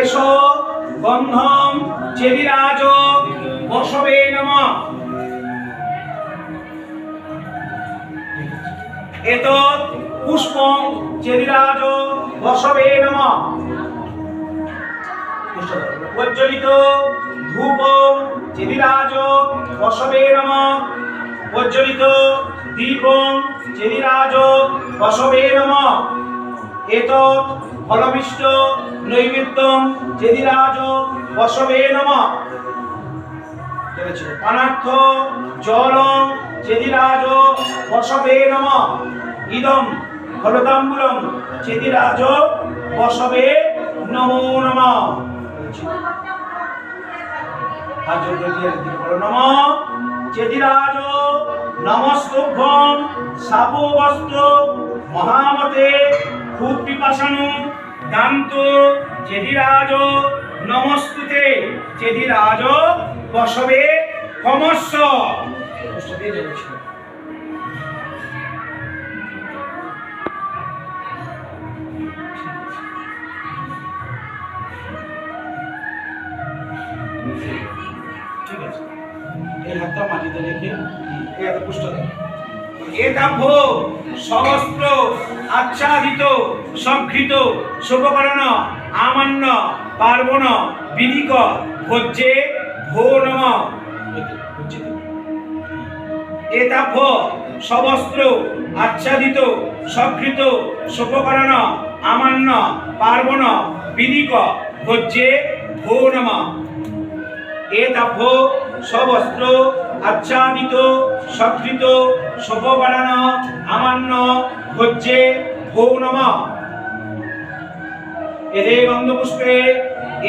এসো গন্ধম চেদিরাজ বসবে নমঃ। এতৎ পুষ্পং চেদিরাজ বসবে নমঃ। প্রজ্বলিত ধূপং চেদিরাজ বসবে নমঃ। প্রজ্বলিত দীপং চেদিরাজ বসবে নমঃ। এতৎ ফলবিষ্ট নৈবেদ্যং চেদিরাজ বসবে নমঃ। পানার্থ জলং চেদিরাজ বসবে নমঃ। ইদং ফলতাম্বুলং চেদিরাজ বসবে নমো নমঃ। নমঃ চেদিরাজ নমস্তুভ্যং শাপবস্ত মহামতে খুব পিপাসানু দান্ত চেদিরাজ নমস্তুতে চেদিরাজ বসবে কমস্য। ঠিক আছে, এই হাতটা মাটিতে রেখে এই হাতে পুষ্ট দেন। এতাভ্য সহস্র আচ্ছাদিত সংঘৃত শুভকরণ আমান্য পার্বণ বিধিক ভোজ্যে ভো নমঃ। এতাভ্য সহস্র আচ্ছাদিত সংঘৃত শুভকরণ আমান্য পার্বণ বিধিক ভোজ্যে ভো নমঃ। এতাভ্য সবস্ত্র আচ্ছাদিত সংঘৃত শুভকরণ আমান্য ভোজ্যে ভো নমঃ। এতে গন্ধপুষ্পে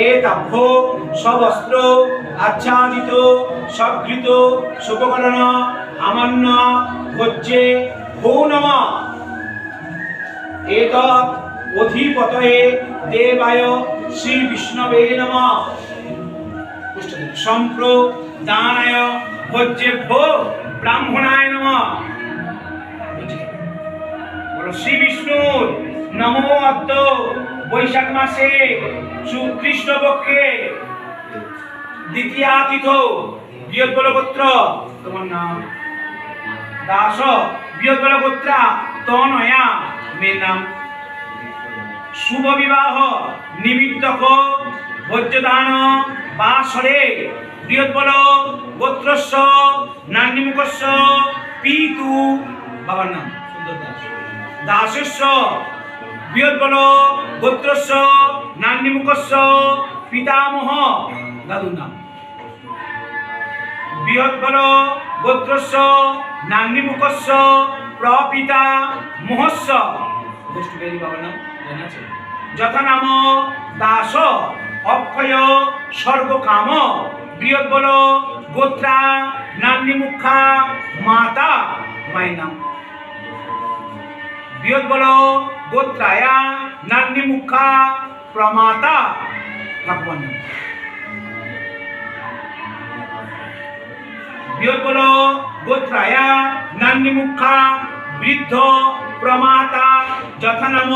এতাভ্য সবস্ত্র আচ্ছাদিত সংঘৃত শুভকরণ আমান্য ভোজ্যে ভো নমঃ। এতৎ অধিপতয়ে দেবায় শ্রী বিষ্ণবে নমঃ। সম্প্রদানায় ভোজ্যেভ্যো ব্রাহ্মণায় নমঃ। বলো শ্রী বিষ্ণুর নমো অদ্য বৈশাখ মাসে শুক্লকৃষ্ণপক্ষে দ্বিতীয়া তিথ বৃহৎবল গোত্র তোমার নাম দাস বৃহৎবল গোত্রা তনয়া মেয়ের নাম শুভ বিবাহ নিমিত্তক ভোজ্যদান বাসরে বৃহৎবল গোত্রস্য নান্যমুখস্য পিতু বাবার নাম সুন্দর দাস দাসস্য বৃহৎবল গোত্রস্য নান্যমুখস্য পিতামহ দাদুর নাম বৃহৎবল গোত্রস্য নান্যমুখস্য প্রপিতা মহস্য গোষ্ঠীবেদী বাবার নাম জানা আছে যথা নাম দাস অক্ষয় স্বর্গকাম বৃহৎবল গোত্রা নান্যমুখা মাতা মায়ের নাম বৃহৎবল গোত্রায়া নান্যমুখা প্রমাতা ঠাকুমার নাম বৃহৎবল গোত্রায়া নান্যমুখা বৃদ্ধ প্রমাতা যথা নাম